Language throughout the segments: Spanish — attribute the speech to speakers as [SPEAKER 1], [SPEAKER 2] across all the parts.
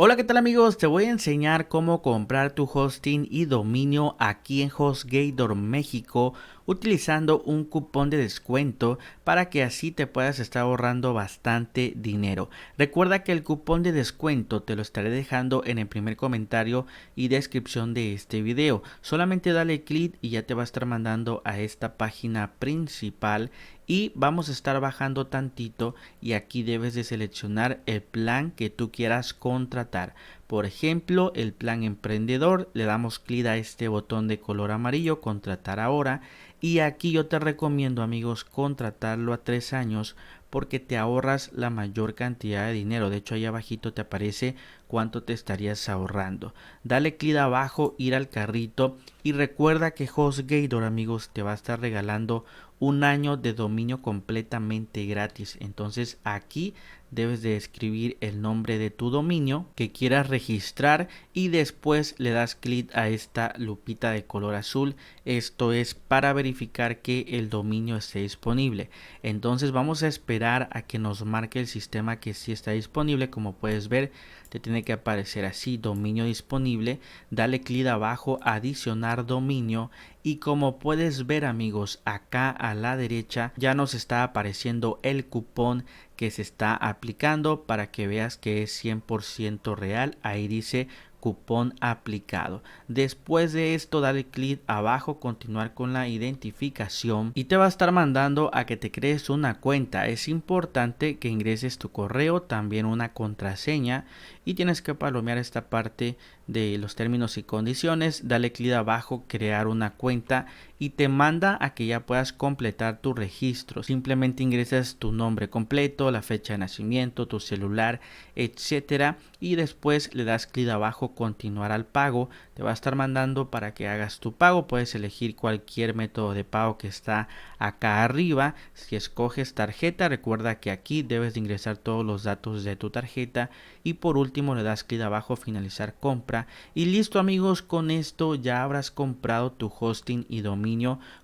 [SPEAKER 1] Hola, ¿qué tal amigos? Te voy a enseñar cómo comprar tu hosting y dominio aquí en HostGator México utilizando un cupón de descuento para que así te puedas estar ahorrando bastante dinero. Recuerda que el cupón de descuento te lo estaré dejando en el primer comentario y descripción de este video. Solamente dale clic y ya te va a estar mandando a esta página principal y vamos a estar bajando tantito y aquí debes de seleccionar el plan que tú quieras contratar. Por ejemplo, el plan emprendedor, le damos clic a este botón de color amarillo, contratar ahora, y aquí yo te recomiendo amigos contratarlo a 3 años porque te ahorras la mayor cantidad de dinero. De hecho ahí abajito te aparece cuánto te estarías ahorrando. Dale clic abajo, ir al carrito y recuerda que HostGator amigos te va a estar regalando un año de dominio completamente gratis. Entonces aquí debes de escribir el nombre de tu dominio que quieras registrar y después le das clic a esta lupita de color azul. Esto es para verificar que el dominio esté disponible. Entonces vamos a esperar a que nos marque el sistema que sí está disponible. Como puedes ver, te tiene que aparecer así: dominio disponible. Dale clic abajo, adicionar dominio, y como puedes ver amigos, acá a la derecha ya nos está apareciendo el cupón que se está aplicando para que veas que es 100% real. Ahí dice cupón aplicado. Después de esto dale clic abajo, continuar con la identificación, y te va a estar mandando a que te crees una cuenta. Es importante que ingreses tu correo, también una contraseña, y tienes que palomear esta parte de los términos y condiciones. Dale clic abajo, crear una cuenta, y te manda a que ya puedas completar tu registro. Simplemente ingresas tu nombre completo, la fecha de nacimiento, tu celular, etcétera, y después le das clic abajo, continuar al pago. Te va a estar mandando para que hagas tu pago. Puedes elegir cualquier método de pago que está acá arriba. Si escoges tarjeta, recuerda que aquí debes de ingresar todos los datos de tu tarjeta, y por último le das clic abajo, finalizar compra, y listo amigos. Con esto ya habrás comprado tu hosting y dominio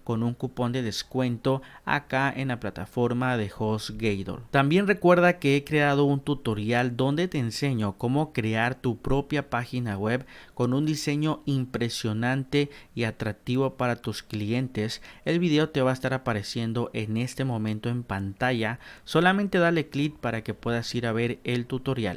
[SPEAKER 1] con un cupón de descuento acá en la plataforma de HostGator. También recuerda que he creado un tutorial donde te enseño cómo crear tu propia página web con un diseño impresionante y atractivo para tus clientes. El video te va a estar apareciendo en este momento en pantalla. Solamente dale clic para que puedas ir a ver el tutorial.